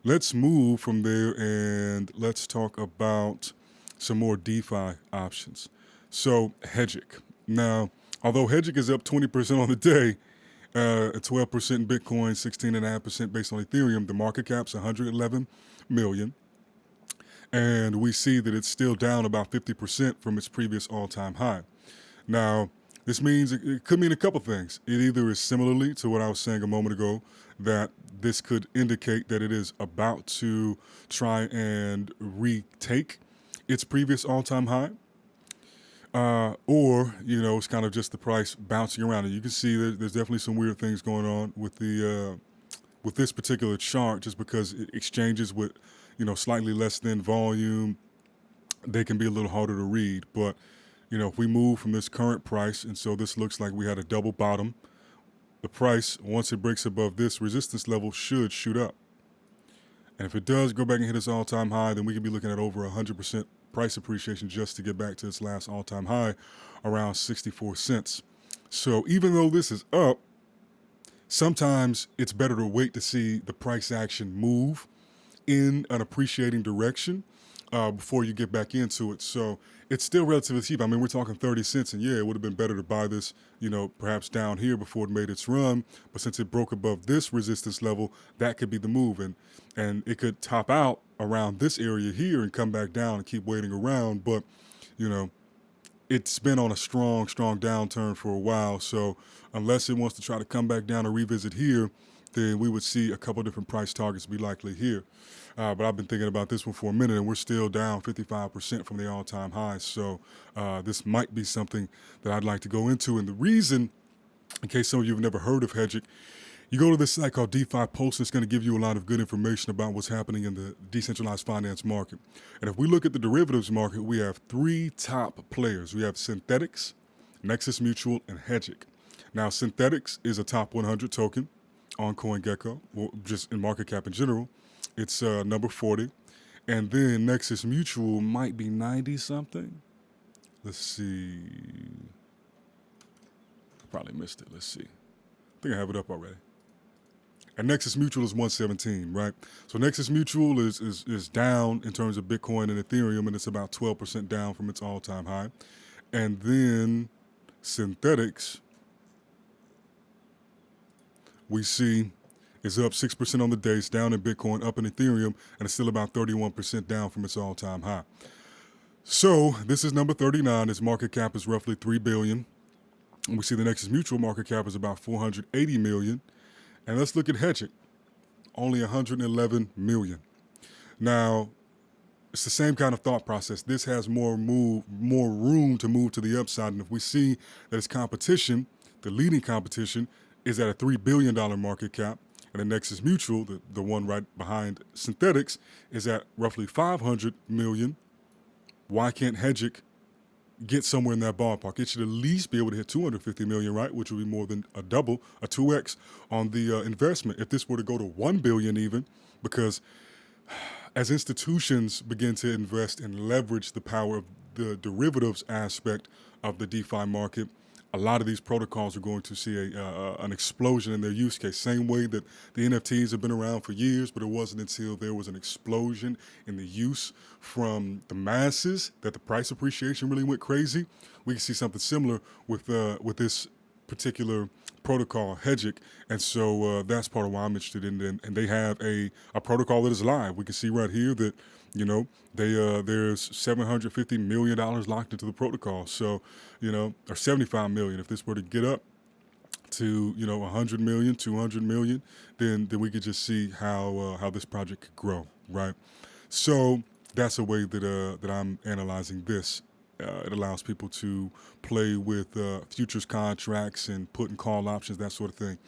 let's move from there and let's talk about some more DeFi options. So Hedgic. Now, although Hedgic is up 20% on the day, 12% in Bitcoin, 16.5% based on Ethereum, the market cap's 111 million. And we see that it's still down about 50% from its previous all-time high. Now, this means it could mean a couple things. It either is similarly to what I was saying a moment ago, that this could indicate that it is about to try and retake its previous all-time high, or it's kind of just the price bouncing around. And you can see that there's definitely some weird things going on with the with this particular chart, just because it exchanges with slightly less than volume, they can be a little harder to read. But if we move from this current price, and so this looks like we had a double bottom, the price, once it breaks above this resistance level, should shoot up. And if it does go back and hit its all-time high, then we could be looking at over 100% price appreciation just to get back to its last all-time high, around 64 cents. So even though this is up, sometimes it's better to wait to see the price action move in an appreciating direction before you get back into it. So it's still relatively cheap. I mean, we're talking 30 cents, and yeah, it would have been better to buy this, perhaps down here before it made its run. But since it broke above this resistance level, that could be the move. And it could top out around this area here and come back down and keep waiting around. But, it's been on a strong downturn for a while. So unless it wants to try to come back down and revisit here, then we would see a couple different price targets be likely here. But I've been thinking about this one for a minute, and we're still down 55% from the all-time highs. So this might be something that I'd like to go into. And the reason, in case some of you have never heard of Hedgic, you go to this site called DeFi Pulse, and it's going to give you a lot of good information about what's happening in the decentralized finance market. And if we look at the derivatives market, we have three top players. We have Synthetics, Nexus Mutual, and Hedgic. Now, Synthetics is a top 100 token on CoinGecko, well, just in market cap in general. It's number 40. And then Nexus Mutual might be 90-something. Let's see. Probably missed it. Let's see. I think I have it up already. And Nexus Mutual is 117, right? So Nexus Mutual is down in terms of Bitcoin and Ethereum, and it's about 12% down from its all-time high. And then Synthetics, we see, is up 6% on the day. It's down in Bitcoin, up in Ethereum, and it's still about 31% down from its all-time high. So this is number 39. Its market cap is roughly $3 billion. And we see the Nexus Mutual market cap is about $480 million. And let's look at Hedgic, only $111 million. Now, it's the same kind of thought process. This has more room to move to the upside. And if we see that its competition, the leading competition, is at a $3 billion market cap, and the Nexus Mutual, the one right behind Synthetics, is at roughly $500 million, why can't Hedgic get somewhere in that ballpark? It should at least be able to hit $250 million, right? Which would be more than a double, a 2x on the investment. If this were to go to $1 billion even, because as institutions begin to invest and leverage the power of the derivatives aspect of the DeFi market, a lot of these protocols are going to see an explosion in their use case. Same way that the NFTs have been around for years, but it wasn't until there was an explosion in the use from the masses that the price appreciation really went crazy. We can see something similar with this particular protocol, Hedgic, and so that's part of why I'm interested in it. And they have a protocol that is live. We can see right here that there's $750 million locked into the protocol. So or 75 million. If this were to get up to 100 million, 200 million, then we could just see how this project could grow, right? So that's a way that I'm analyzing this. It allows people to play with futures contracts and put and call options, that sort of thing.